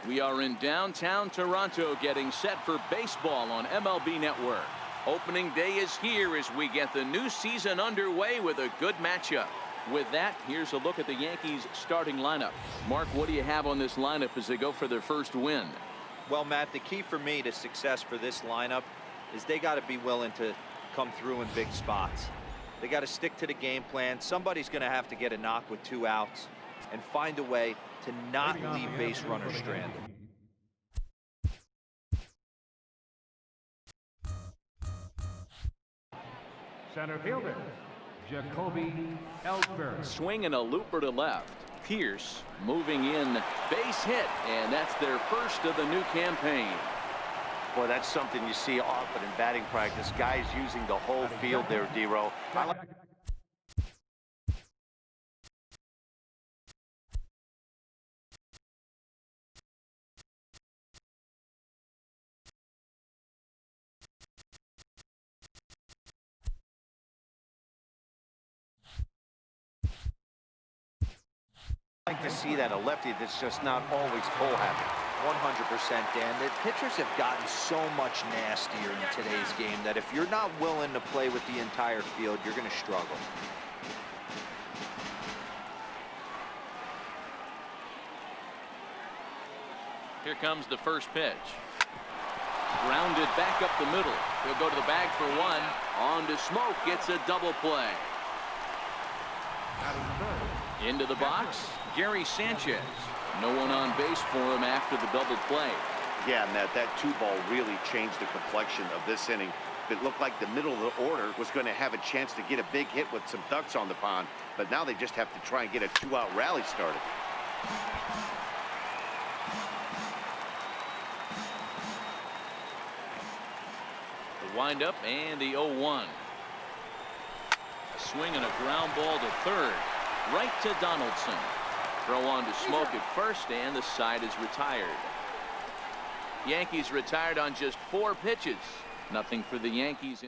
We are in downtown Toronto getting set for baseball on MLB Network. Opening day is here as we get the new season underway with a good matchup. With that, here's a look at the Yankees starting lineup. Mark, what do you have on this lineup as they go for their first win? Well, Matt, the key for me to success for this lineup is they got to be willing to come through in big spots. They got to stick to the game plan. Somebody's going to have to get a knock with 2 outs and find a way to not leave base runners stranded. Center fielder, Jacoby Ellsbury. Swing and a looper to left. Pierce moving in, base hit, and that's their first of the new campaign. Boy, that's something you see often in batting practice. Guys using the whole field there, D-Row. I like to see that, a lefty that's just not always pull happy. 100%, Dan. The pitchers have gotten so much nastier in today's game that if you're not willing to play with the entire field, you're going to struggle. Here comes the first pitch. Grounded back up the middle. He'll go to the bag for one. On to Smoke. Gets a double play. Into the box, Gary Sanchez. No one on base for him after the double play. Yeah, Matt, that 2-ball really changed the complexion of this inning. It looked like the middle of the order was going to have a chance to get a big hit with some ducks on the pond, but now they just have to try and get a 2-out rally started. The windup and the 0-1. A swing and a ground ball to third. Right to Donaldson. Throw on to Smoke at first, and the side is retired. Yankees retired on just 4 pitches. Nothing for the Yankees.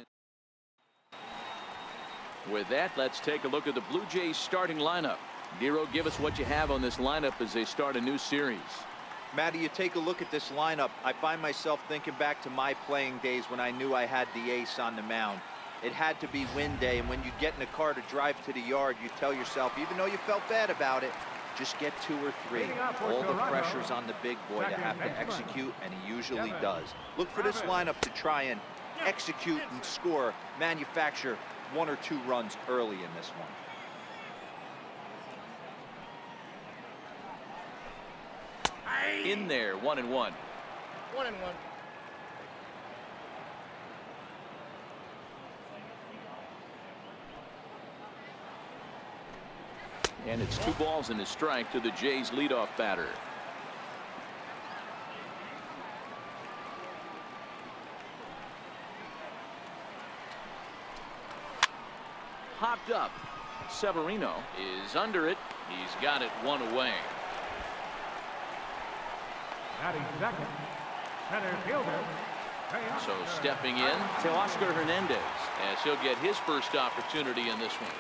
With that, let's take a look at the Blue Jays starting lineup. Dero, give us what you have on this lineup as they start a new series. Matty, you take a look at this lineup. I find myself thinking back to my playing days when I knew I had the ace on the mound. It had to be win day, and when you get in a car to drive to the yard, you tell yourself, even though you felt bad about it, just get 2 or 3. All the pressure's on the big boy to have to execute, and he usually does. Look for this lineup to try and execute and score, manufacture 1 or 2 runs early in this one. In there, 1-1. 1-1. And it's 2 balls and a strike to the Jays leadoff batter. Hopped up. Severino is under it. He's got it 1 away. Batting second, center fielder. So stepping in to Oscar Hernandez as he'll get his first opportunity in this one.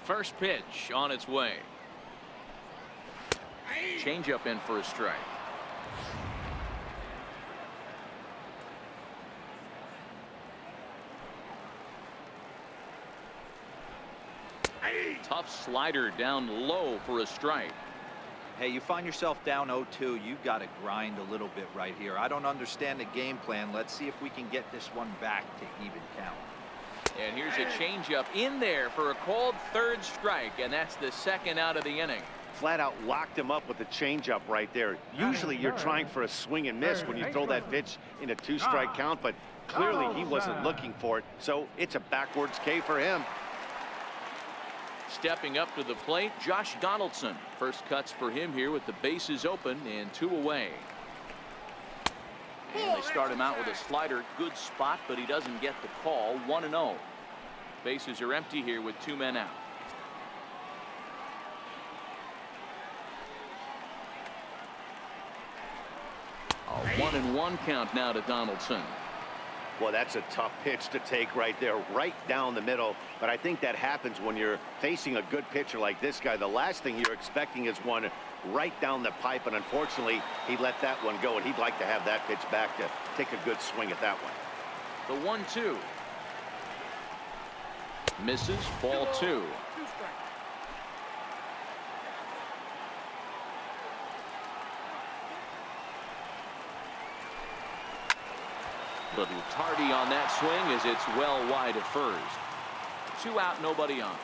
First pitch on its way. Changeup in for a strike. Tough slider down low for a strike. Hey, you find yourself down 0-2, you've got to grind a little bit right here. I don't understand the game plan. Let's see if we can get this one back to even count. And here's a changeup in there for a called 3rd strike, and that's the 2nd out of the inning. Flat out locked him up with a changeup right there. Usually you're trying for a swing and miss when you throw that pitch in a 2-strike count, but clearly he wasn't looking for it, so it's a backwards K for him. Stepping up to the plate, Josh Donaldson. First cuts for him here with the bases open and 2 away. And they start him out with a slider. Good spot, but he doesn't get the call. 1-0. Bases are empty here with 2 men out. A 1-1 count now to Donaldson. Well, that's a tough pitch to take right there, right down the middle. But I think that happens when you're facing a good pitcher like this guy. The last thing you're expecting is one right down the pipe, and unfortunately, he let that one go, and he'd like to have that pitch back to take a good swing at that one. The 1-2. Misses, ball 2. Little tardy on that swing as it's well wide of first. 2 out, nobody on.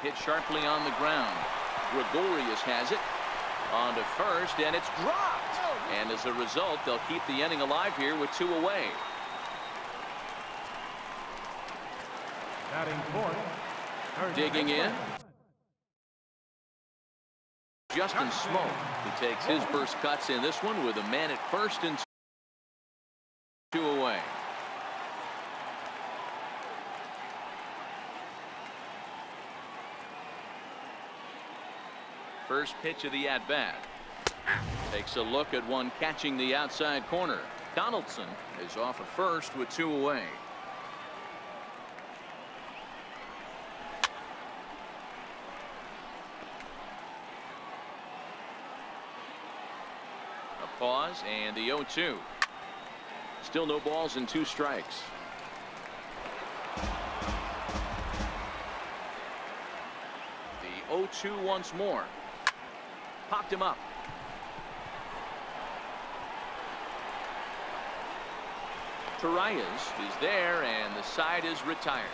Hit sharply on the ground. Gregorius has it on to first, and it's dropped. And as a result, they'll keep the inning alive here with 2 away. Batting fourth. Digging in. Justin Smoke, who takes his first cuts in this one with a man at first and 2 away. First pitch of the at-bat. Takes a look at one catching the outside corner. Donaldson is off at first with 2 away. Pause and the 0-2. Still no balls and 2 strikes. The 0-2 once more. Popped him up. Torreyes is there, and the side is retired.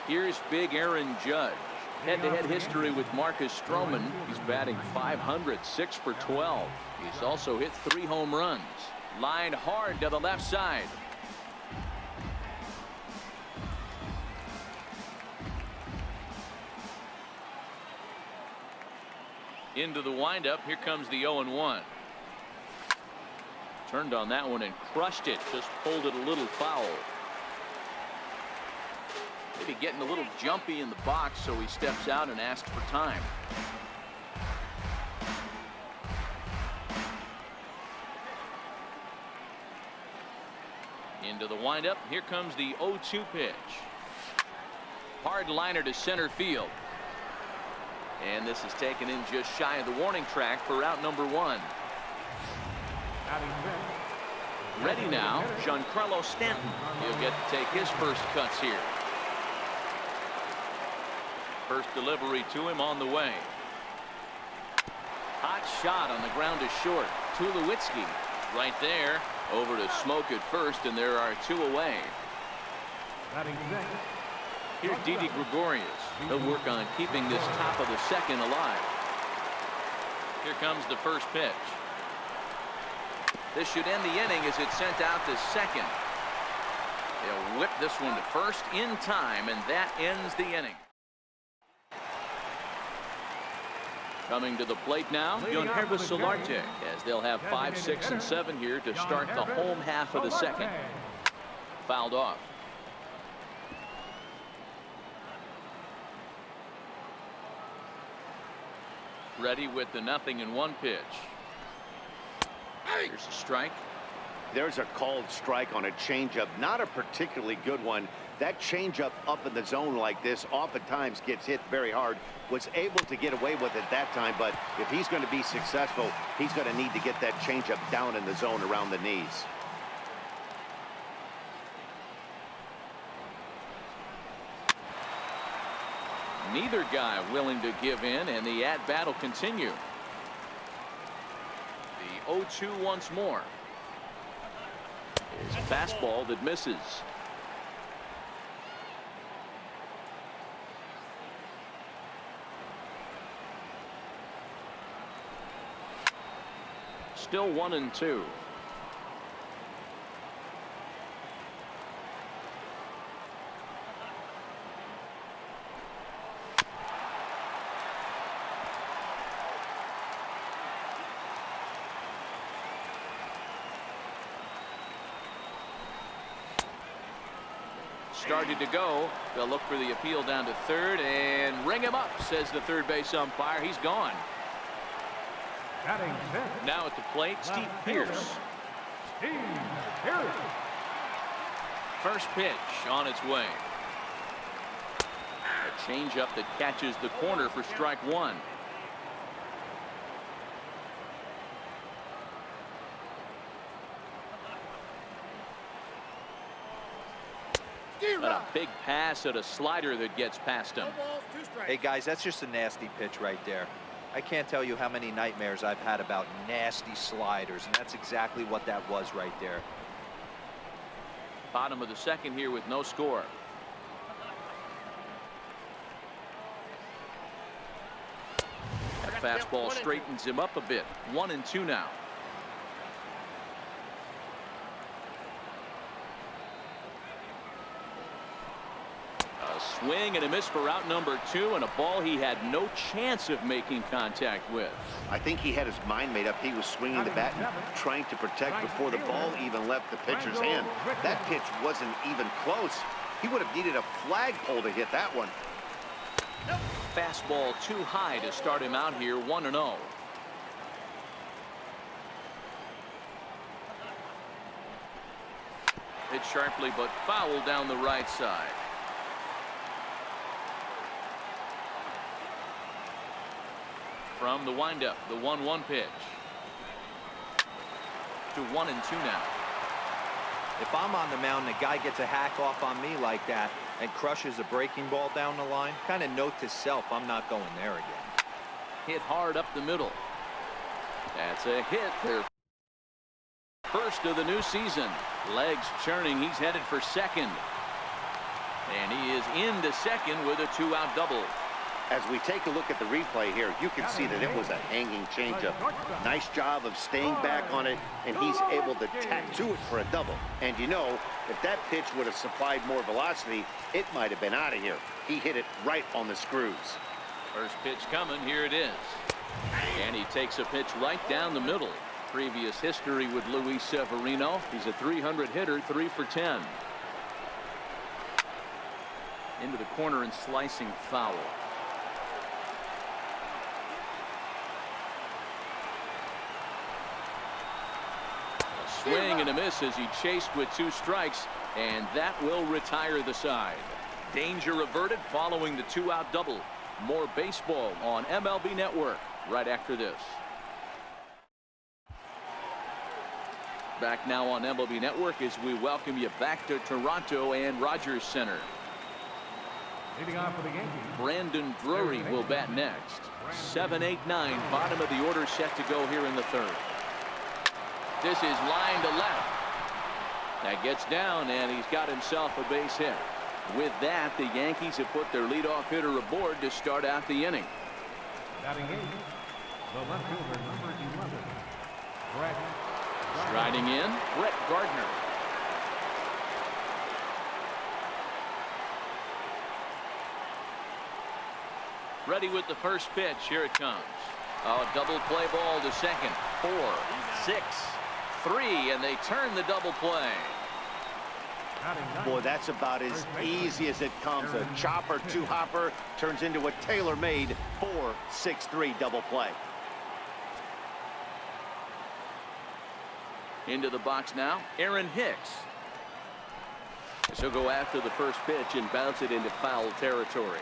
Here's big Aaron Judge. Head-to-head history with Marcus Stroman. He's batting .500, 6 for 12. He's also hit 3 home runs. Lined hard to the left side. Into the windup. Here comes the 0-1. Turned on that one and crushed it. Just pulled it a little foul. Maybe getting a little jumpy in the box, so he steps out and asks for time. Into the windup. Here comes the 0-2 pitch. Hard liner to center field. And this is taken in just shy of the warning track for out number 1. Ready now, Giancarlo Stanton. He'll get to take his first cuts here. First delivery to him on the way. Hot shot on the ground to short. Tulowitzki right there. Over to Smoke at first, and there are 2 away. Here's Didi Gregorius. He'll work on keeping this top of the second alive. Here comes the first pitch. This should end the inning as it's sent out to second. They'll whip this one to first in time, and that ends the inning. Coming to the plate now, Yonhervis Solarte, as they'll have 5, 6, and 7 here to start the home half of the second. Fouled off. Ready with the 0-1 pitch. Here's a strike. There's a called strike on a changeup, not a particularly good one. That changeup up in the zone like this oftentimes gets hit very hard. Was able to get away with it that time, but if he's going to be successful, he's going to need to get that changeup down in the zone around the knees. Neither guy willing to give in, and the at-bat will continue. The 0-2 once more. Is a fastball that misses. Still 1-2. started to go. They'll look for the appeal down to third and ring him up, says the third base umpire. He's gone. Batting fifth. Now at the plate, Steve Pierce. Steve Pierce. First pitch on its way. A changeup that catches the corner for strike one. And a big pass at a slider that gets past him. Hey guys, that's just a nasty pitch right there. I can't tell you how many nightmares I've had about nasty sliders, and that's exactly what that was right there. Bottom of the second here with no score. That fastball straightens him up a bit. 1-2 now. A swing and a miss for out number 2, and a ball he had no chance of making contact with. I think he had his mind made up. He was swinging the bat and trying to protect before the ball even left the pitcher's hand. That pitch wasn't even close. He would have needed a flagpole to hit that one. Fastball too high to start him out here. 1-0. Hit sharply but foul down the right side. From the windup, the 1-1 pitch. To 1-2 now. If I'm on the mound, the guy gets a hack off on me like that and crushes a breaking ball down the line, kind of note to self, I'm not going there again. Hit hard up the middle. That's a hit. Their first of the new season. Legs churning. He's headed for second. And he is into second with a 2-out double. As we take a look at the replay here, you can see that it was a hanging changeup. Nice job of staying back on it, and he's able to tack to it for a double. And you know, if that pitch would have supplied more velocity, it might have been out of here. He hit it right on the screws. First pitch coming. Here it is. And he takes a pitch right down the middle. Previous history with Luis Severino. He's a 300 hitter, 3 for 10. Into the corner and slicing foul. Swing and a miss as he chased with 2 strikes, and that will retire the side. Danger averted following the 2-out double. More baseball on MLB Network right after this. Back now on MLB Network as we welcome you back to Toronto and Rogers Center. Leading off for the Yankees. Brandon Drury will bat next. 7, 8, 9, bottom of the order set to go here in the third. This is line to left. That gets down, and he's got himself a base hit. With that, the Yankees have put their leadoff hitter aboard to start out the inning. Batting eighth, the left fielder, number 11, Brett. Striding in, Brett Gardner. Ready with the first pitch. Here it comes. A double play ball to second. 4, 6, 3, and they turn the double play. Boy, that's about as easy as it comes. A chopper, 2-hopper turns into a tailor-made 4-6-3 double play. Into the box now, Aaron Hicks. So go after the first pitch and bounce it into foul territory.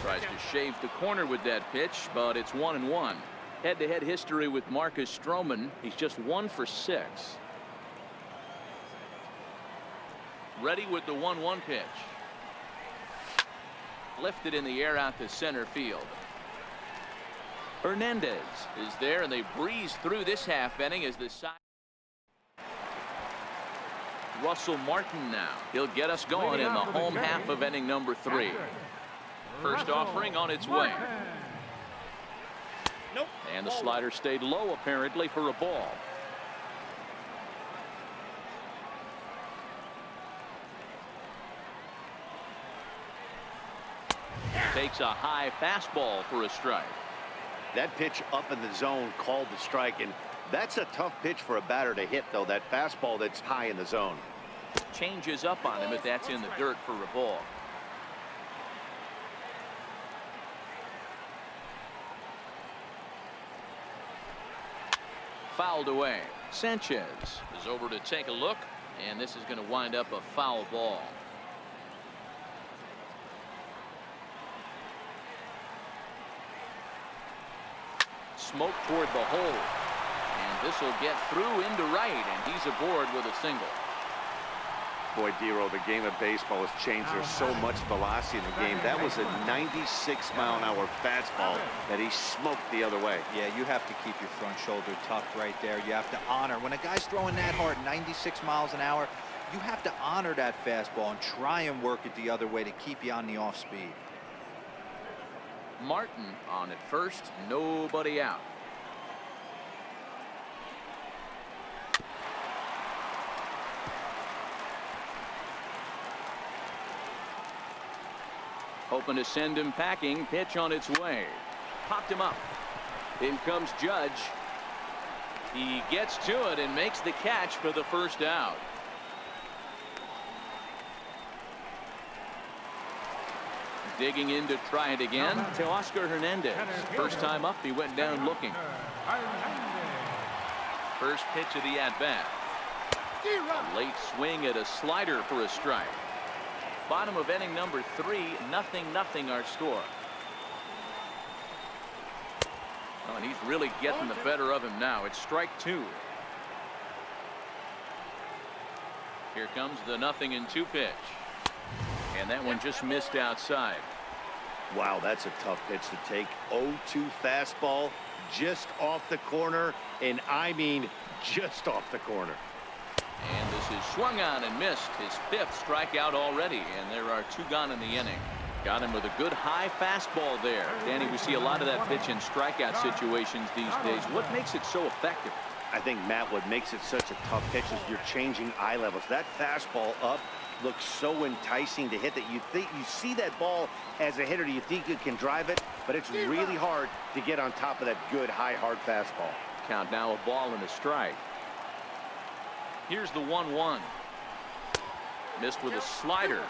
Tries to shave the corner with that pitch, but it's 1-1. Head-to-head history with Marcus Stroman. He's just 1 for 6. Ready with the 1-1 pitch. Lifted in the air out to center field. Hernandez is there, and they breeze through this half inning as the side. Russell Martin now. He'll get us going in the home half of inning number 3. First offering on its way. Nope. And the slider stayed low apparently for a ball. Takes a high fastball for a strike. That pitch up in the zone called the strike, and that's a tough pitch for a batter to hit, though, that fastball that's high in the zone. Changes up on him, but that's in the dirt for a ball. Fouled away. Sanchez is over to take a look, and this is going to wind up a foul ball. Smoke toward the hole, and this will get through into right, and he's aboard with a single. Boy, Dero, the game of baseball has changed. There's so much velocity in the game. That was a 96-mile-an-hour fastball that he smoked the other way. Yeah, you have to keep your front shoulder tucked right there. You have to honor. When a guy's throwing that hard, 96 miles an hour, you have to honor that fastball and try and work it the other way to keep you on the off speed. Martin on at first, nobody out. Hoping to send him packing. Pitch on its way. Popped him up. In comes Judge. He gets to it and makes the catch for the first out. Digging in to try it again to Oscar Hernandez. First time up, he went down looking. First pitch of the at-bat. A late swing at a slider for a strike. Bottom of inning number 3, 0-0 our score. Oh, and he's really getting the better of him now. It's strike 2. Here comes the 0-2 pitch. And that one just missed outside. Wow, that's a tough pitch to take. 0-2 fastball just off the corner, and I mean just off the corner. And this is swung on and missed. His 5th strikeout already, and there are 2 gone in the inning. Got him with a good high fastball there. Danny, we see a lot of that pitch in strikeout situations these days. What makes it so effective? I think, Matt, what makes it such a tough pitch is you're changing eye levels. That fastball up looks so enticing to hit that you see that ball as a hitter, you think you can drive it, but it's really hard to get on top of that good high hard fastball. Count now, a ball and a strike. Here's the 1-1. Missed with a slider.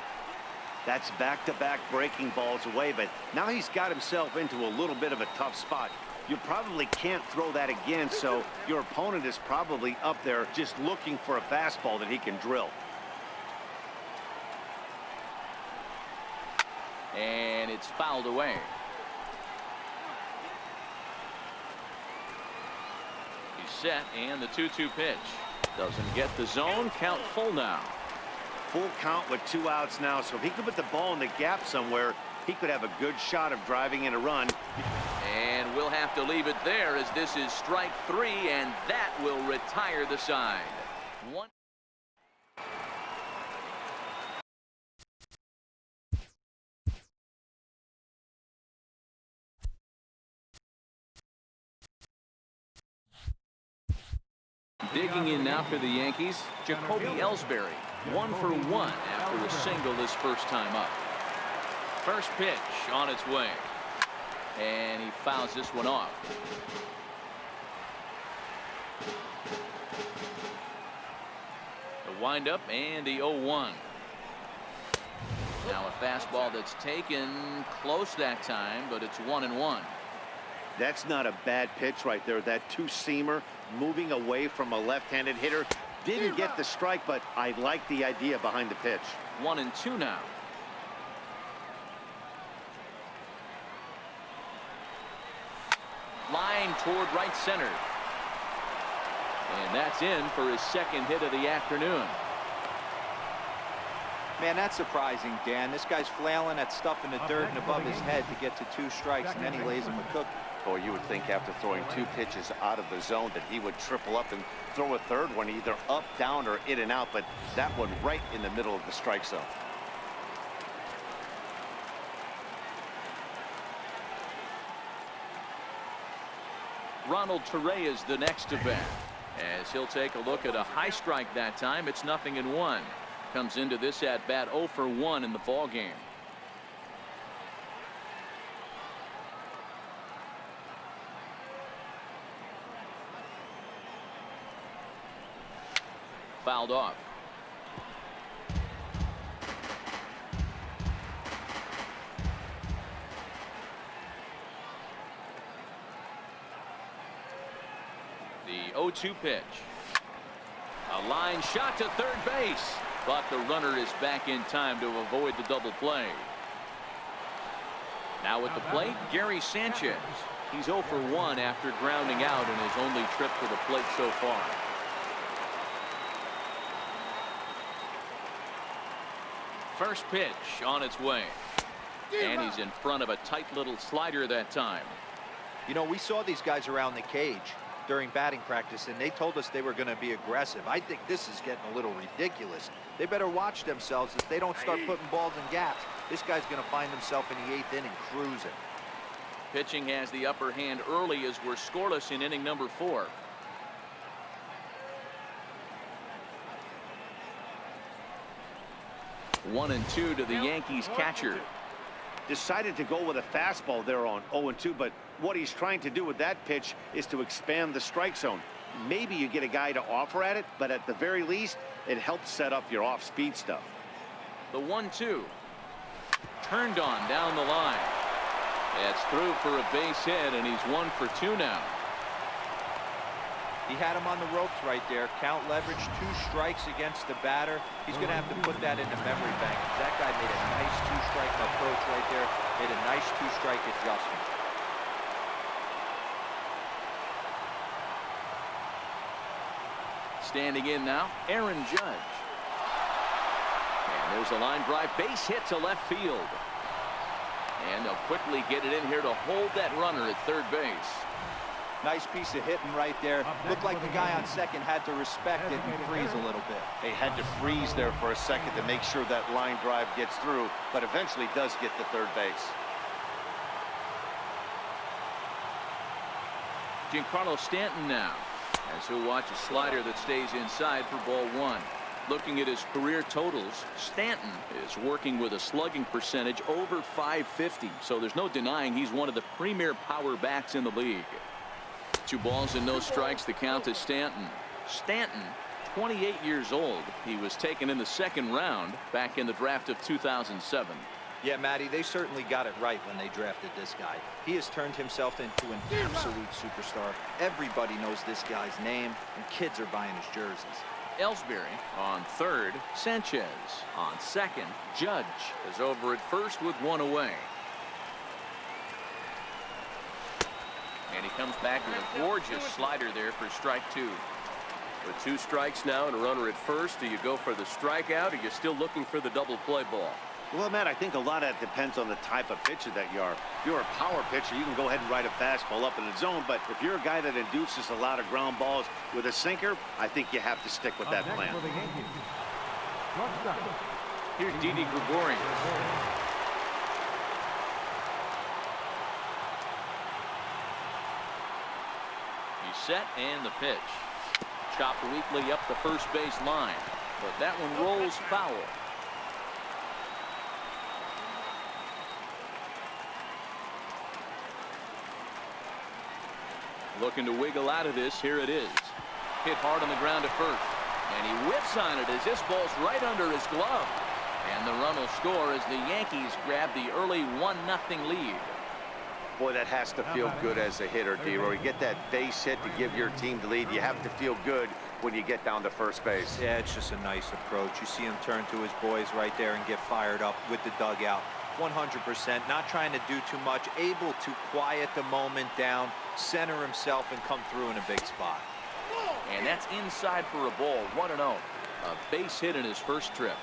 That's back-to-back breaking balls away, but now he's got himself into a little bit of a tough spot. You probably can't throw that again, so your opponent is probably up there just looking for a fastball that he can drill. And it's fouled away. He's set, and the 2-2 pitch. Doesn't get the zone. Count full now. Full count with 2 outs now, so if he could put the ball in the gap somewhere, he could have a good shot of driving in a run. And we'll have to leave it there, as this is strike 3, and that will retire the side. One. Digging in now for the Yankees, Jacoby Ellsbury, 1 for 1 after a single his first time up. First pitch on its way, and he fouls this one off. The windup and the 0-1. Now a fastball that's taken close that time, but it's 1-1. That's not a bad pitch right there. That two-seamer moving away from a left-handed hitter. Didn't get the strike, but I like the idea behind the pitch. 1-2 now. Line toward right center. And that's in for his 2nd hit of the afternoon. Man, that's surprising, Dan. This guy's flailing at stuff in the dirt and above his head to get to 2 strikes, and then he lays him a cookie. Boy, you would think after throwing 2 pitches out of the zone that he would triple up and throw a 3rd one, either up, down, or in and out, but that one right in the middle of the strike zone. Ronald Torre is the next to bat, as he'll take a look at a high strike that time. It's 0-1. Comes into this at bat 0 for 1 in the ball game. fouled off. The 0-2 pitch. A line shot to third base, but the runner is back in time to avoid the double play. Now at the plate, Gary Sanchez. He's 0 for 1 after grounding out in his only trip to the plate so far. First pitch on its way. And he's in front of a tight little slider that time. You know, we saw these guys around the cage during batting practice, and they told us they were going to be aggressive. I think this is getting a little ridiculous. They better watch themselves if they don't start putting balls in gaps. This guy's going to find himself in the 8th inning cruising. Pitching has the upper hand early as we're scoreless in inning number 4. One and 2 to the Yankees catcher. Decided to go with a fastball there on 0-2, but what he's trying to do with that pitch is to expand the strike zone. Maybe you get a guy to offer at it, but at the very least, it helps set up your off-speed stuff. The 1-2. Turned on down the line. It's through for a base hit, and he's 1 for 2 now. He had him on the ropes right there. Count leverage, 2 strikes against the batter. He's going to have to put that into memory bank. That guy made a nice 2-strike approach right there. Made a nice 2-strike adjustment. Standing in now, Aaron Judge. And there's a line drive base hit to left field. And they'll quickly get it in here to hold that runner at third base. Nice piece of hitting right there. Looked like the guy on second had to respect it and freeze a little bit. They had to freeze there for a second to make sure that line drive gets through, but eventually does get to third base. Giancarlo Stanton now, as he'll watch a slider that stays inside for ball 1. Looking at his career totals, Stanton is working with a slugging percentage over .550, so there's no denying he's one of the premier power bats in the league. 2 balls and no strikes, the count to Stanton. Stanton, 28 years old. He was taken in the 2nd round back in the draft of 2007. Yeah, Matty, they certainly got it right when they drafted this guy. He has turned himself into an absolute superstar. Everybody knows this guy's name, and kids are buying his jerseys. Ellsbury on third, Sanchez on second. Judge is over at first with 1 away. And he comes back with a gorgeous slider there for strike 2. With 2 strikes now and a runner at first, do you go for the strikeout, or are you still looking for the double play ball? Well, Matt, I think a lot of that depends on the type of pitcher that you are. If you're a power pitcher, you can go ahead and ride a fastball up in the zone, but if you're a guy that induces a lot of ground balls with a sinker, I think you have to stick with that plan. Here's Didi Gregorius. He's set, and the pitch. Chopped weakly up the first base line, but that one rolls foul. Looking to wiggle out of this. Here it is. Hit hard on the ground to first. And he whiffs on it as this ball's right under his glove. And the run will score as the Yankees grab the early 1-0 lead. Boy, that has to feel good as a hitter, D-Roy. You get that base hit to give your team the lead. You have to feel good when you get down to first base. Yeah, it's just a nice approach. You see him turn to his boys right there and get fired up with the dugout. 100%, not trying to do too much, able to quiet the moment down, center himself, and come through in a big spot. And that's inside for a ball. 1-0. A base hit in his first trip.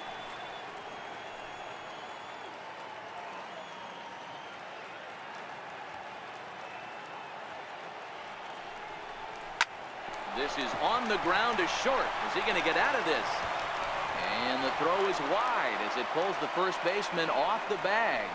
This is on the ground to short. Is he going to get out of this? And the throw is wide as it pulls the first baseman off the bag.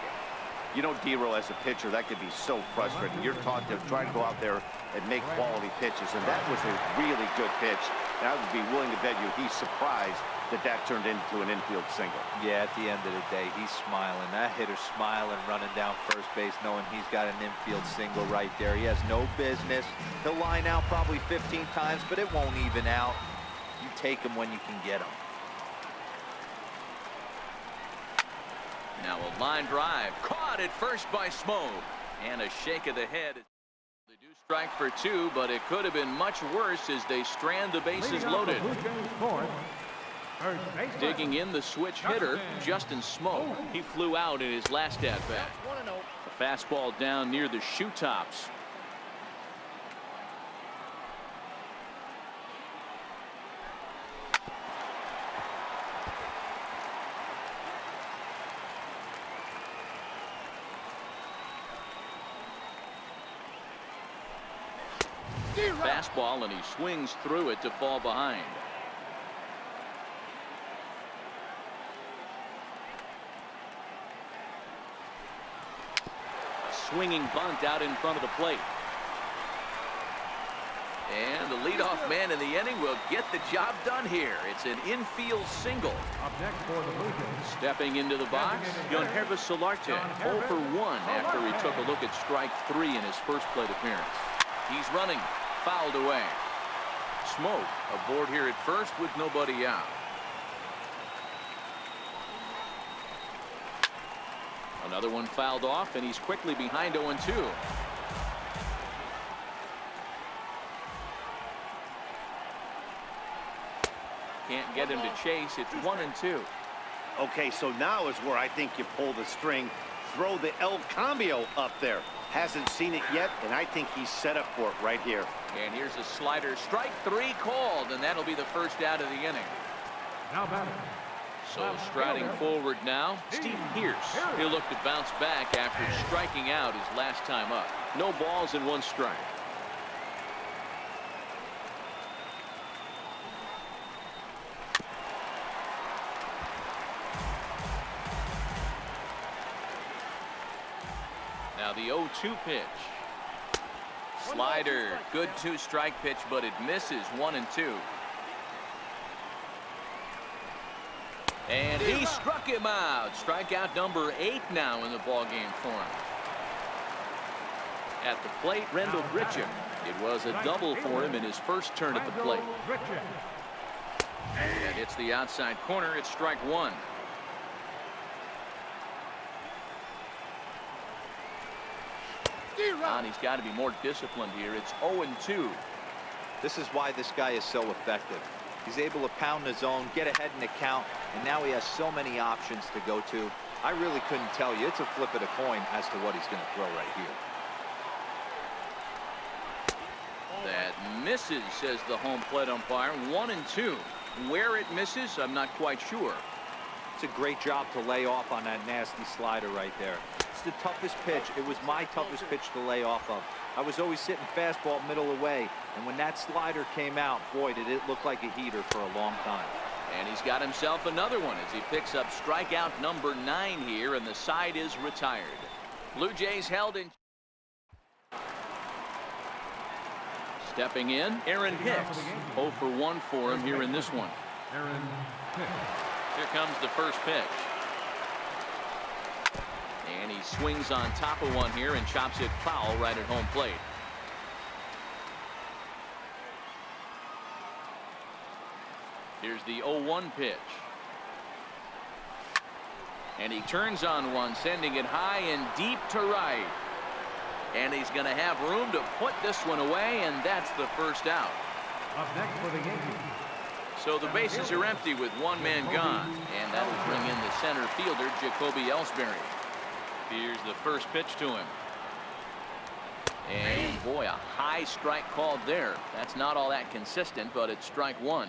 You know, D-Roy, as a pitcher, that could be so frustrating. You're taught to try to go out there and make quality pitches, and that was a really good pitch. And I would be willing to bet you he's surprised that that turned into an infield single. Yeah, at the end of the day, he's smiling. That hitter's smiling, running down first base, knowing he's got an infield single right there. He has no business. He'll line out probably 15 times, but it won't even out. You take them when you can get them. Now a line drive caught at first by Smoke, and a shake of the head. They do strike for 2, but it could have been much worse as they strand the bases loaded. Digging in the switch hitter, Justin Smoke. He flew out in his last at bat. A fastball down near the shoe tops. Fastball, and he swings through it to fall behind. A swinging bunt out in front of the plate. And the leadoff man in the inning will get the job done here. It's an infield single. Up next for the Blue Jays. Stepping into the box, Yonhervis Solarte, 0 for 1 after he took a look at strike 3 in his first plate appearance. He's running. Fouled away. Smoke aboard here at first with nobody out. Another one fouled off, and he's quickly behind 0-2. Can't get him to chase. It's 1-2. Okay, so now is where I think you pull the string. Throw the El Cambio up there. Hasn't seen it yet, and I think he's set up for it right here. And here's a slider. Strike 3 called, and that'll be the first out of the inning. Now batting. So striding forward now, Steve Pearce. He'll look to bounce back after striking out his last time up. No balls and 1 strike. Now the 0-2 pitch. Slider, good 2-strike pitch, but it misses. 1-2. And he struck him out. Strikeout number 8 now in the ballgame for him. At the plate, Rendell Grichuk. It was a double for him in his first turn at the plate. And hits the outside corner. It's strike 1. And he's got to be more disciplined here. It's 0-2. This is why this guy is so effective. He's able to pound the zone, get ahead in the count, and now he has so many options to go to. I really couldn't tell you. It's a flip of the coin as to what he's going to throw right here. That misses, says the home plate umpire. 1-2. Where it misses, I'm not quite sure. It's a great job to lay off on that nasty slider right there. It's the toughest pitch. It was my toughest pitch to lay off of. I was always sitting fastball middle away, and when that slider came out, boy, did it look like a heater for a long time. And he's got himself another one as he picks up strikeout number 9 here, and the side is retired. Blue Jays held in. Stepping in, Aaron Hicks. 0 for 1 for him here in this one. Aaron Hicks. Here comes the first pitch. And he swings on top of one here and chops it foul right at home plate. Here's the 0-1 pitch. And he turns on one, sending it high and deep to right. And he's going to have room to put this one away, and that's the first out. Up next for the Yankees. So the bases are empty with 1 man gone, and that will bring in the center fielder, Jacoby Ellsbury. Here's the first pitch to him. And boy, a high strike called there. That's not all that consistent, but it's strike 1.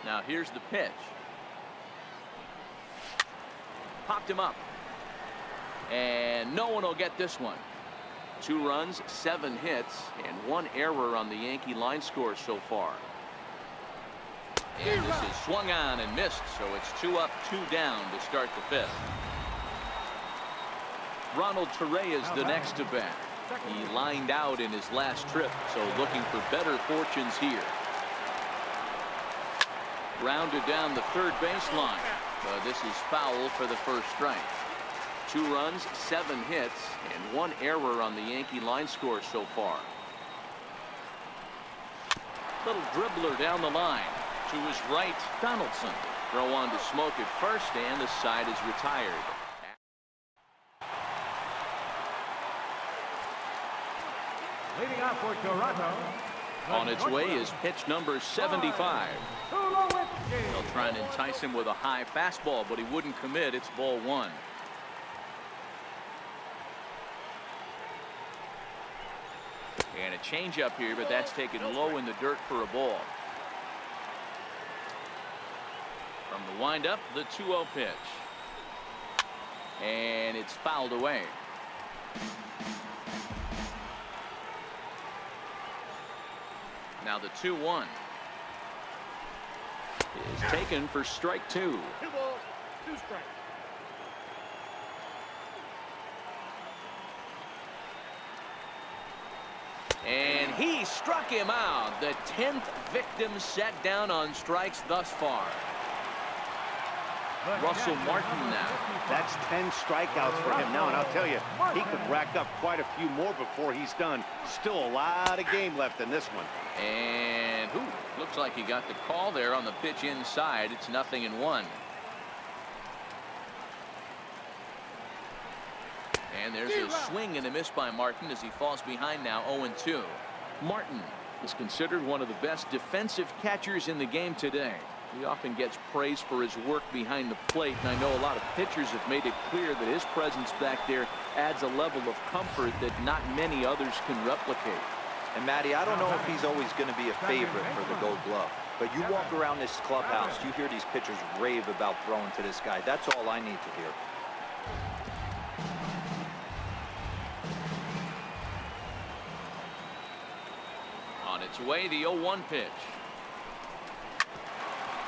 Now here's the pitch. Popped him up. And no one will get this one. 2 runs, 7 hits, and 1 error on the Yankee line score so far. And this is swung on and missed, so it's 2 up, 2 down to start the 5th. Ronald Torreyes is the next to bat. He lined out in his last trip, so looking for better fortunes here. Grounded down the third baseline, but this is foul for the first strike. 2 runs, 7 hits, and 1 error on the Yankee line score so far. Little dribbler down the line. To his right, Donaldson. Throw on to Smoke at first, and the side is retired. Leading off for Toronto. On its way is pitch number 75. They'll try and entice him with a high fastball, but he wouldn't commit. It's ball 1. And a changeup here, but that's taken low in the dirt for a ball. From the windup, the 2-0 pitch. And it's fouled away. Now the 2-1 is taken for strike 2. 2 balls, 2 strikes. And he struck him out. The 10th victim set down on strikes thus far. Russell Martin now. That's 10 strikeouts for him now, and I'll tell you, he could rack up quite a few more before he's done. Still a lot of game left in this one. And looks like he got the call there on the pitch inside. It's 0-1. And there's a swing and a miss by Martin as he falls behind now 0-2. Martin is considered one of the best defensive catchers in the game today. He often gets praise for his work behind the plate, and I know a lot of pitchers have made it clear that his presence back there adds a level of comfort that not many others can replicate. And Matty, I don't know if he's always going to be a favorite for the Gold Glove, but you walk around this clubhouse, you hear these pitchers rave about throwing to this guy. That's all I need to hear. On its way, the 0-1 pitch.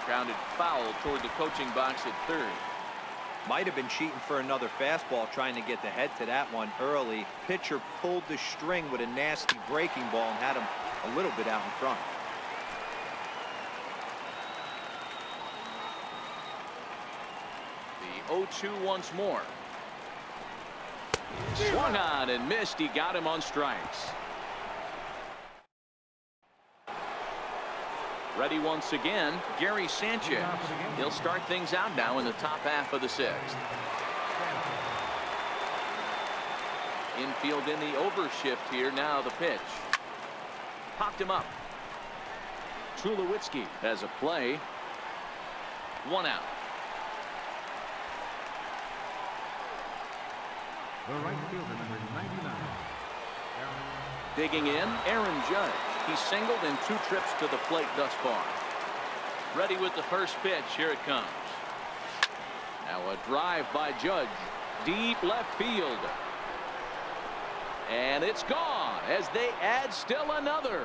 Grounded foul toward the coaching box at third. Might have been cheating for another fastball, trying to get the head to that one early. Pitcher pulled the string with a nasty breaking ball and had him a little bit out in front. The 0-2 once more. Swung on and missed. He got him on strikes. Ready once again, Gary Sanchez. He'll start things out now in the top half of the 6th. Infield in the overshift here. Now the pitch. Popped him up. Tulowitzki has a play. 1 out. The right fielder, number 99. Digging in, Aaron Judge. He's singled in 2 trips to the plate thus far. Ready with the first pitch. Here it comes. Now a drive by Judge. Deep left field. And it's gone as they add still another.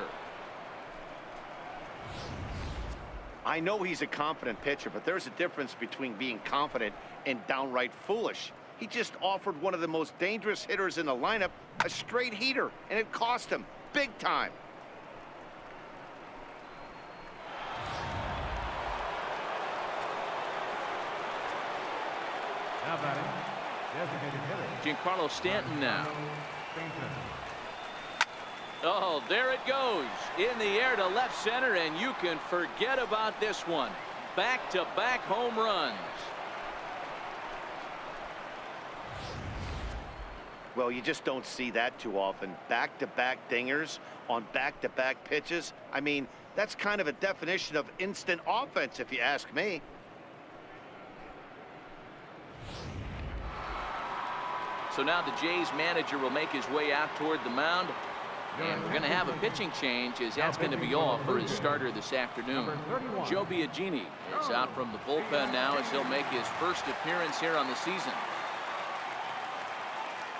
I know he's a confident pitcher, but there's a difference between being confident and downright foolish. He just offered one of the most dangerous hitters in the lineup a straight heater, and it cost him big time. Now batting, designated hitter. Giancarlo Stanton now. Oh, there it goes. In the air to left center, and you can forget about this one. Back-to-back home runs. Well, you just don't see that too often. Back-to-back dingers on back-to-back pitches. I mean, that's kind of a definition of instant offense, if you ask me. So now the Jays manager will make his way out toward the mound. And we're going to have a pitching change, as that's going to be all for his starter this afternoon. Joe Biagini is out from the bullpen now as he'll make his first appearance here on the season.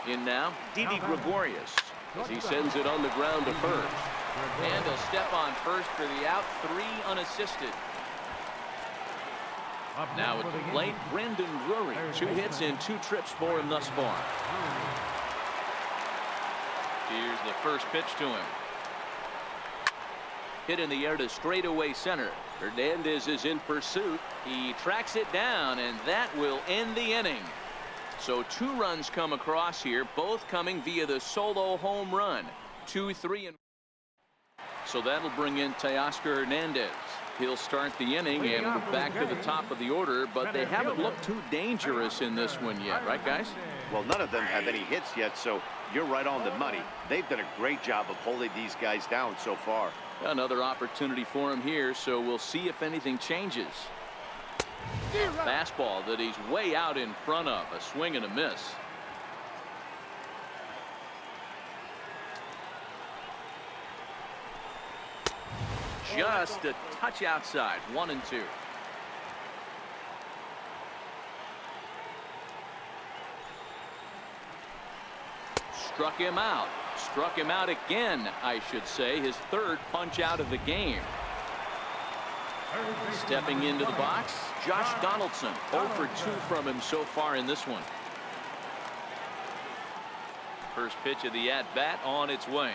In now, Didi Gregorius as he sends it on the ground to first. And he'll step on first for the out, 3 unassisted. Now at the plate, Brandon Drury. 2 hits and 2 trips for him thus far. Here's the first pitch to him. Hit in the air to straightaway center. Hernandez is in pursuit. He tracks it down, and that will end the inning. So 2 runs come across here, both coming via the solo home run. 2-3 and so that'll bring in Teoscar Hernandez. He'll start the inning and move back to the top of the order, but they haven't looked too dangerous in this one yet, right, guys? Well, none of them have any hits yet, so you're right on the money. They've done a great job of holding these guys down so far. Another opportunity for him here, so we'll see if anything changes. Fastball that he's way out in front of. A swing and a miss. Just a touch outside. 1-2. Struck him out. Struck him out again, I should say. His 3rd punch out of the game. Stepping into the box, Josh Donaldson. 0 for 2 from him so far in this one. First pitch of the at-bat on its way.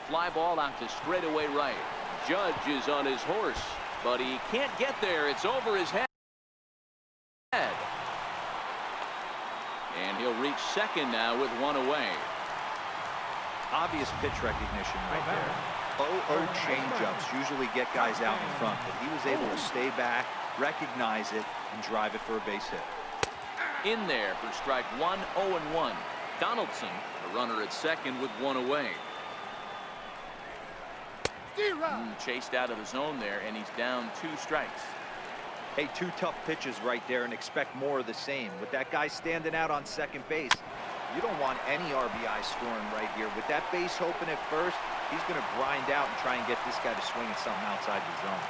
Fly ball out to straightaway right. Judge is on his horse, but he can't get there. It's over his head. And he'll reach second now with 1 away. Obvious pitch recognition right there. 0-0 changeups usually get guys out in front, but he was able to stay back, recognize it, and drive it for a base hit. In there for strike 1, 0-1. Donaldson, a runner at second with 1 away. Chased out of the zone there, and he's down 2 strikes. Hey, 2 tough pitches right there, and expect more of the same. With that guy standing out on second base, you don't want any RBI scoring right here. With that base open at first, he's going to grind out and try and get this guy to swing at something outside the zone.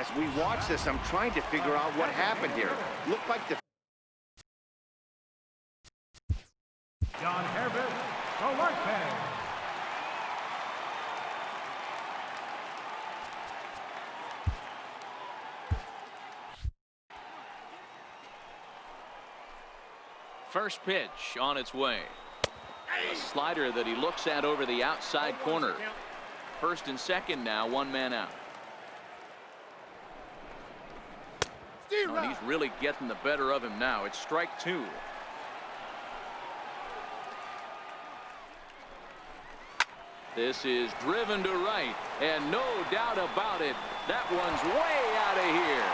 As we watch this, I'm trying to figure out what happened here. Looked like the John Herbert, the right hand. First pitch on its way. A slider that he looks at over the outside corner. First and second now, 1 man out. Oh, and he's really getting the better of him now. It's strike 2. This is driven to right, and no doubt about it, that one's way out of here.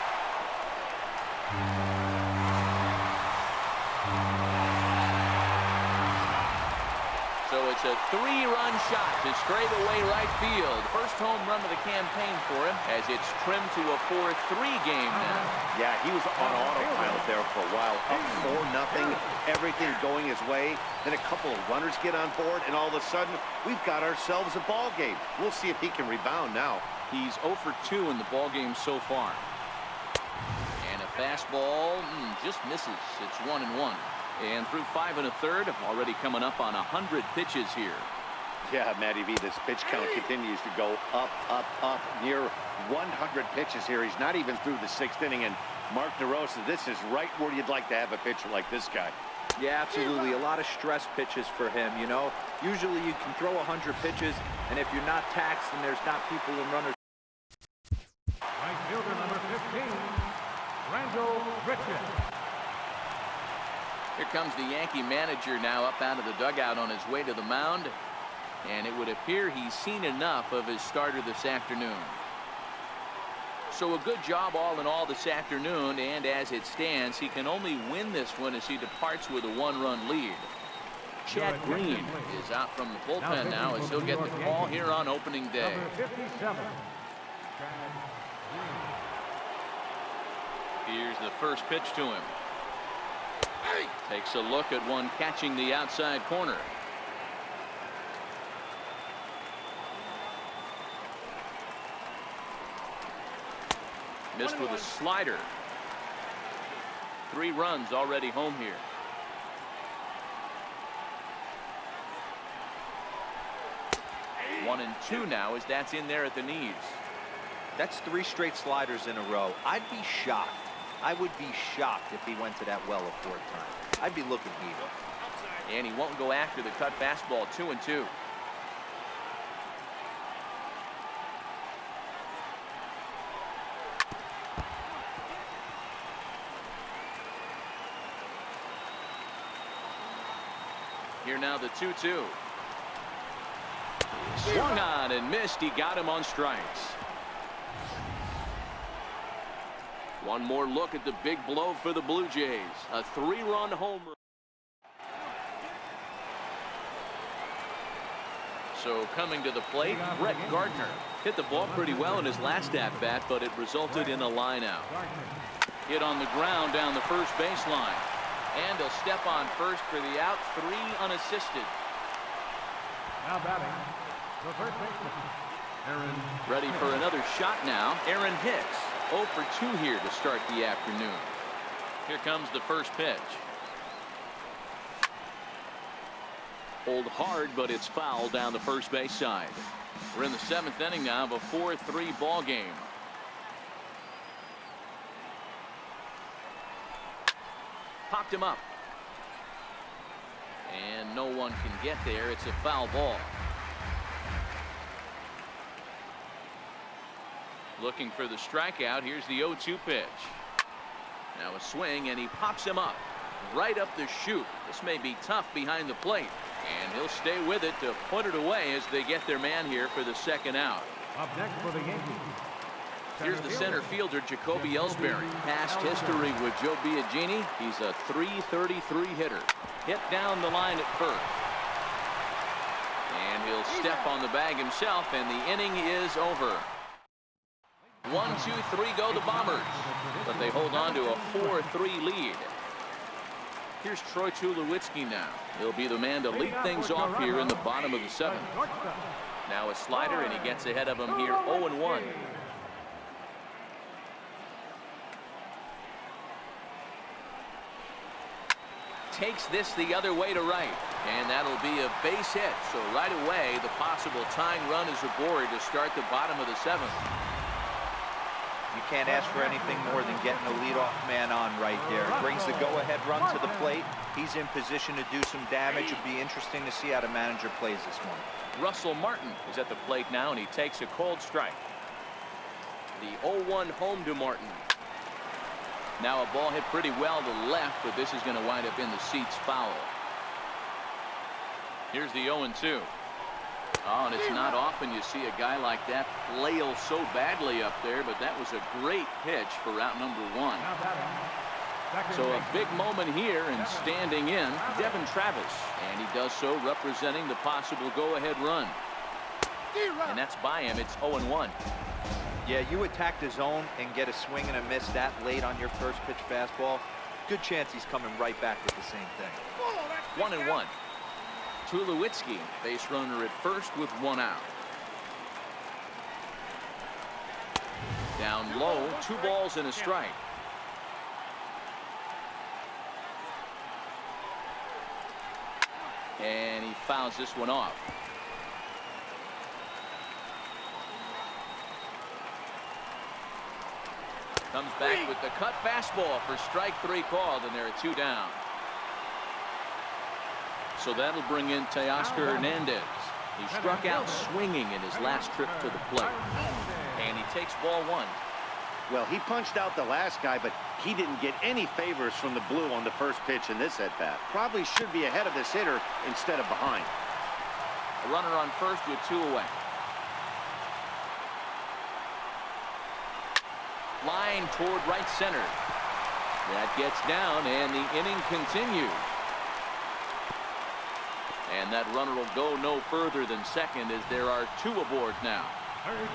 So it's a 3-run shot to straightaway right field. First home run of the campaign for him as it's trimmed to a 4-3 game now. Yeah, he was on autopilot there for a while. Up 4-0, everything going his way. Then a couple of runners get on board, and all of a sudden, we've got ourselves a ball game. We'll see if he can rebound now. He's 0 for 2 in the ball game so far. And a fastball just misses. It's 1-1. And through 5 1/3, already coming up on 100 pitches here. Yeah, Matty V, this pitch count continues to go up, up, up, near 100 pitches here. He's not even through the 6th inning, and Mark DeRosa, this is right where you'd like to have a pitcher like this guy. Yeah, absolutely. A lot of stress pitches for him, you know. Usually you can throw 100 pitches, and if you're not taxed and there's not people and runners. Right fielder number 15, Randall Richards. Here comes the Yankee manager now up out of the dugout on his way to the mound. And it would appear he's seen enough of his starter this afternoon. So a good job all in all this afternoon, and as it stands, he can only win this one as he departs with a 1-run lead. Chad Green is out from the bullpen now as he'll get the call here on opening day. Number 57, Chad Green. Here's the first pitch to him. Takes a look at one catching the outside corner. Missed with a slider. 3 runs already home here. One and 2 now as that's in there at the knees. That's 3 straight sliders in a row. I'd be shocked. I would be shocked if he went to that well a 4th time. I'd be looking evil. And he won't go after the cut fastball. 2-2. Here now the 2-2. Swung on and missed. He got him on strikes. One more look at the big blow for the Blue Jays. A 3-run homer. So coming to the plate, Brett Gardner hit the ball pretty well in his last at-bat, but it resulted in a line-out. Hit on the ground down the first baseline. And he'll step on first for the out. 3 unassisted. Now batting, the first baseman, Aaron. Ready for another shot now. Aaron Hicks. 0 for 2 here to start the afternoon. Here comes the first pitch. Pulled hard, but it's foul down the first base side. We're in the 7th inning now of a 4-3 ball game. Popped him up. And no one can get there. It's a foul ball. Looking for the strikeout. Here's the 0-2 pitch. Now a swing, and he pops him up right up the chute. This may be tough behind the plate, and he'll stay with it to put it away as they get their man here for the second out. Up next for the Yankees. Here's the center fielder, Jacoby Ellsbury. Past history with Joe Biagini. He's a .333 hitter. Hit down the line at first. And he'll step on the bag himself, and the inning is over. 1, 2, 3 go the Bombers, but they hold on to a 4-3 lead. Here's Troy Tulowitzki now. He'll be the man to lead things off here in the bottom of the 7th. Now a slider, and he gets ahead of him here 0-1. Takes this the other way to right, and that'll be a base hit. So right away, the possible tying run is aboard to start the bottom of the 7th. You can't ask for anything more than getting a leadoff man on right there. Brings the go-ahead run to the plate. He's in position to do some damage. It'd be interesting to see how the manager plays this one. Russell Martin is at the plate now, and he takes a cold strike. The 0-1 home to Martin. Now a ball hit pretty well to left, but this is going to wind up in the seats foul. Here's the 0-2. Oh, and it's not often you see a guy like that flail so badly up there, but that was a great pitch for route number 1. So a big moment here, and standing in, Devin Travis, and he does so representing the possible go-ahead run. And that's by him. It's 0-1. Yeah, you attack the zone and get a swing and a miss that late on your first pitch fastball. Good chance he's coming right back with the same thing. 1-1. Tulowitzki, base runner at first with 1 out. Down low, 2 balls and a strike. And he fouls this one off. Comes back with the cut fastball for strike 3 called, and there are 2 down. So that'll bring in Teoscar Hernandez. He struck out swinging in his last trip to the plate. And he takes ball 1. Well, he punched out the last guy, but he didn't get any favors from the blue on the first pitch in this at-bat. Probably should be ahead of this hitter instead of behind. A runner on first with 2 away. Line toward right center. That gets down, and the inning continues. And that runner will go no further than second as there are 2 aboard now.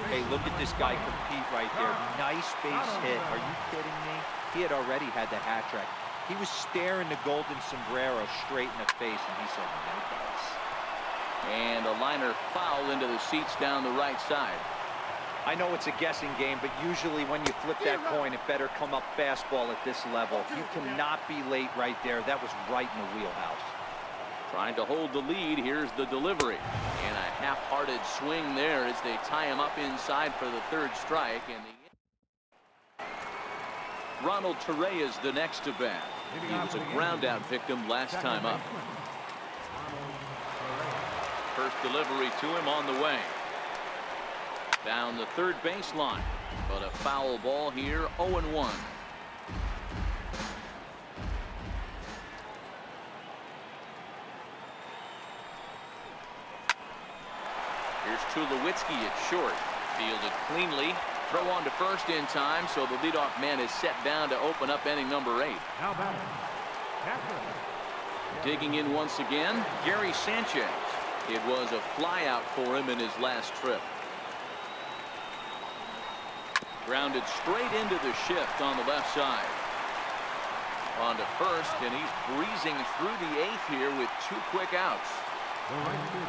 Hey, look at this guy compete right there. Nice base hit. Are you kidding me? He had already had the hat trick. He was staring the golden sombrero straight in the face, and he said, no dice. And a liner foul into the seats down the right side. I know it's a guessing game, but usually when you flip that coin, it better come up fastball at this level. You cannot be late right there. That was right in the wheelhouse. Trying to hold the lead. Here's the delivery. And a half-hearted swing there as they tie him up inside for the 3rd strike. And Ronald Torre is the next to bat. He was a ground-out victim last time up. First delivery to him on the way. Down the 3rd baseline, but a foul ball here, 0-1. Here's Tulowitzki at short. Fielded cleanly. Throw on to first in time, so the leadoff man is set down to open up inning number 8. Now batting, catcher. Digging in once again, Gary Sanchez. It was a flyout for him in his last trip. Grounded straight into the shift on the left side. On to first, and he's breezing through the 8th here with 2 quick outs.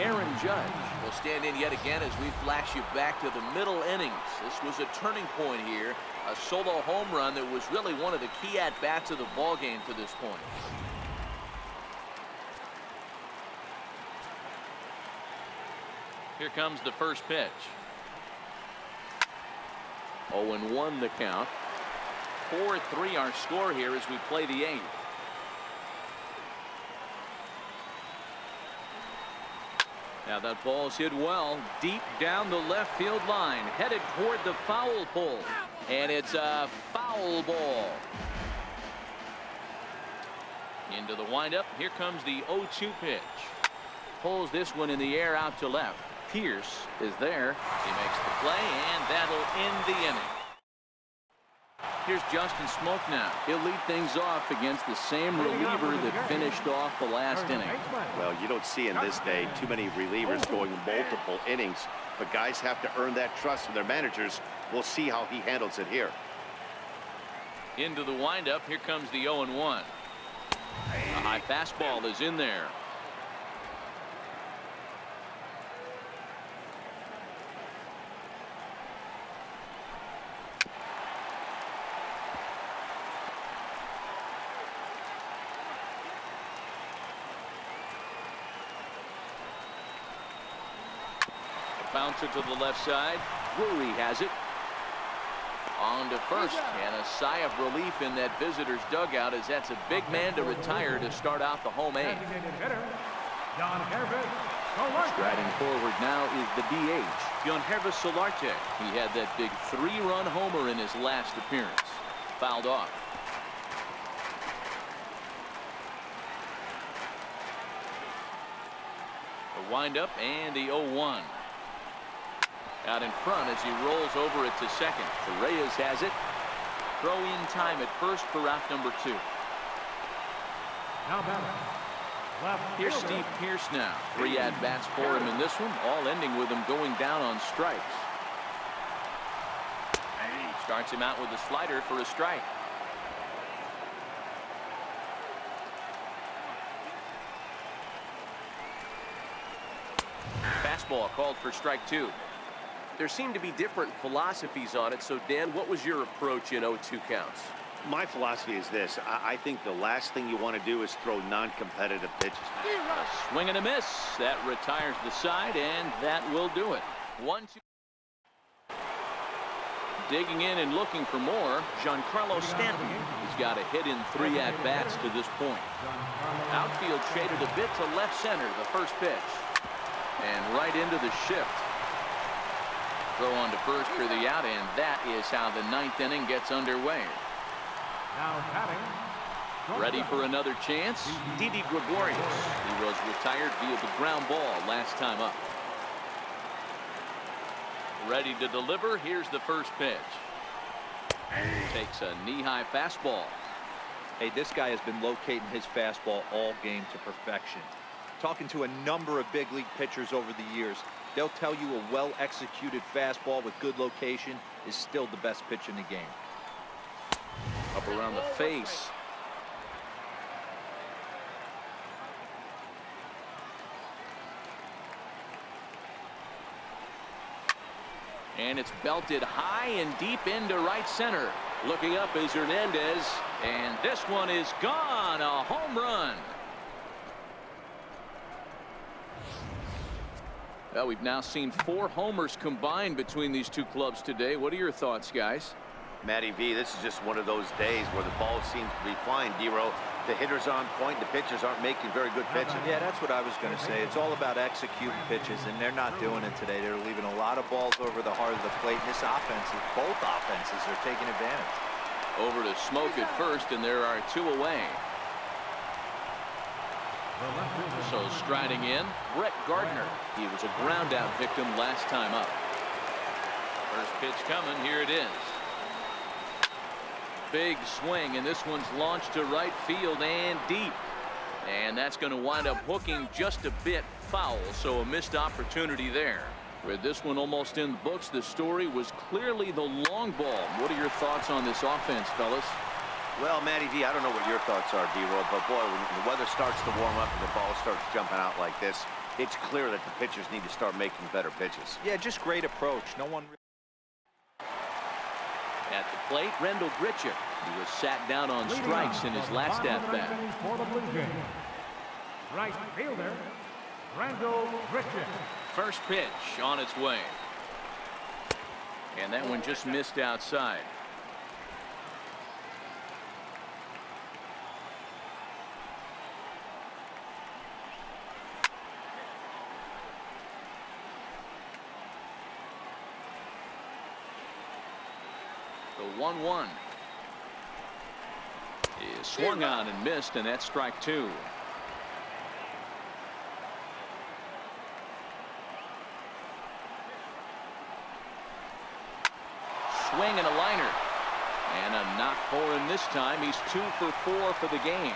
Aaron Judge will stand in yet again as we flash you back to the middle innings. This was a turning point here, a solo home run that was really one of the key at-bats of the ballgame to this point. Here comes the first pitch. 0-1 the count. 4-3 our score here as we play the 8th. Now that ball's hit well deep down the left field line, headed toward the foul pole, and it's a foul ball. Into the windup. Here comes the 0-2 pitch. Pulls this one in the air out to left. Pierce is there. He makes the play, and that'll end the inning. Here's Justin Smoke now. He'll lead things off against the same reliever that finished off the last inning. Well, you don't see in this day too many relievers going multiple innings, but guys have to earn that trust from their managers. We'll see how he handles it here. Into the windup. Here comes the 0-1. A high fastball is in there. Bouncer to the left side. Drury has it. On to first, and a sigh of relief in that visitor's dugout as that's a big man to retire to start out the home 8th. Striding forward now is the DH, Yangervis Solarte. He had that big 3-run homer in his last appearance. Fouled off. The windup and the 0-1. Out in front as he rolls over it to second. Reyes has it. Throw in time at first for out number 2. Here's Steve Pierce now. 3 at-bats for him in this one, all ending with him going down on strikes. Starts him out with a slider for a strike. Fastball called for strike 2. There seem to be different philosophies on it. So, Dan, what was your approach in 0-2 counts? My philosophy is this. I think the last thing you want to do is throw non-competitive pitches. A swing and a miss. That retires the side, and that will do it. 1-2. Digging in and looking for more, Giancarlo Stanton. He's got a hit in 3 at-bats to this point. Outfield shaded a bit to left center, the first pitch. And right into the shift. Throw on to first for the out, and that is how the 9th inning gets underway. Now batting. Ready for another chance? Didi Gregorius. He was retired via the ground ball last time up. Ready to deliver. Here's the first pitch. Takes a knee-high fastball. Hey, this guy has been locating his fastball all game to perfection. Talking to a number of big league pitchers over the years, they'll tell you a well-executed fastball with good location is still the best pitch in the game. Up around the face. And it's belted high and deep into right center. Looking up is Hernandez, and this one is gone. A home run. Well, we've now seen 4 homers combined between these two clubs today. What are your thoughts, guys? Matty V, this is just one of those days where the ball seems to be flying, D-Row. The hitter's on point, the pitchers aren't making very good pitches. Yeah, that's what I was going to say. It's all about executing pitches, and they're not doing it today. They're leaving a lot of balls over the heart of the plate, and this offense, both offenses are taking advantage. Over to Smoke at first, and there are 2 away. The left fielder. So striding in, Brett Gardner. He was a ground out victim last time up. First pitch coming. Here it is. Big swing, and this one's launched to right field and deep. And that's going to wind up hooking just a bit foul, so a missed opportunity there. With this one almost in the books, the story was clearly the long ball. What are your thoughts on this offense, fellas? Well, Matty V, I don't know what your thoughts are, D-Roll, but boy, when the weather starts to warm up and the ball starts jumping out like this, it's clear that the pitchers need to start making better pitches. Yeah, just great approach. No one. At the plate, Rendell Gritchick. He was sat down on strikes in his last at-bat. For the Blue Jays, right fielder, Rendell Gritchick. First pitch on its way. And that one just missed outside. The 1-1 is swung on and missed, and that's strike two. Swing and a liner, and a knock for him this time. He's 2 for 4 for the game.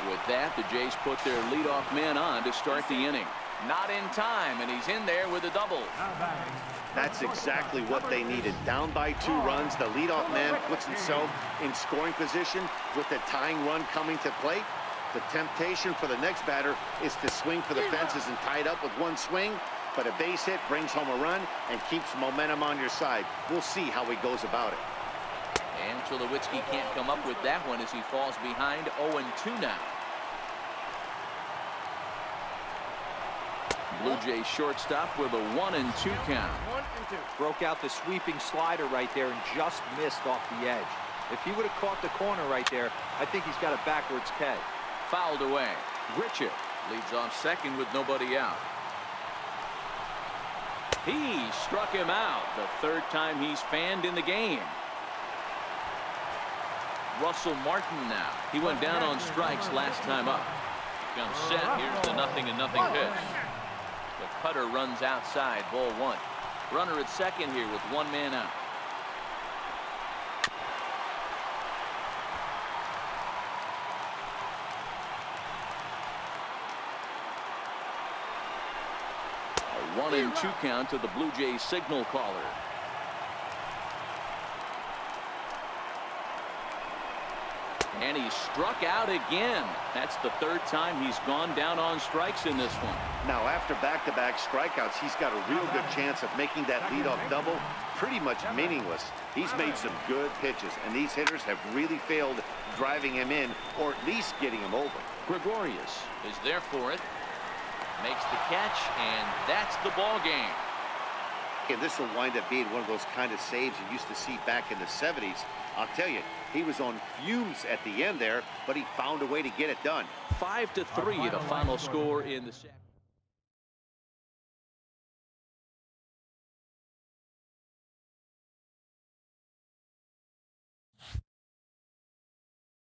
With that, the Jays put their leadoff man on to start the inning. Not in time, and he's in there with a double. That's exactly what they needed. Down by 2 runs, the leadoff man puts himself in scoring position with the tying run coming to plate. The temptation for the next batter is to swing for the fences and tie it up with one swing, but a base hit brings home a run and keeps momentum on your side. We'll see how he goes about it. And Tulowitzki can't come up with that one as he falls behind 0-2 now. Blue Jays shortstop with a 1-2 count. 1-2. Broke out the sweeping slider right there and just missed off the edge. If he would have caught the corner right there, I think he's got a backwards K. Fouled away. Gritchick leads off second with nobody out. He struck him out. The third time he's fanned in the game. Russell Martin now. He went down on strikes last time up. Comes set. Here's the 0-0 pitch. The cutter runs outside. Ball 1. Runner at second here with one man out. A 1-2 count to the Blue Jays signal caller. And he struck out again. That's the third time he's gone down on strikes in this one. Now, after back-to-back strikeouts, he's got a real good chance of making that leadoff double pretty much meaningless. He's made some good pitches, and these hitters have really failed driving him in or at least getting him over. Gregorius is there for it. Makes the catch, and that's the ball game. And this will wind up being one of those kind of saves you used to see back in the 70s. I'll tell you, he was on fumes at the end there, but he found a way to get it done. 5-3, the final score in the second.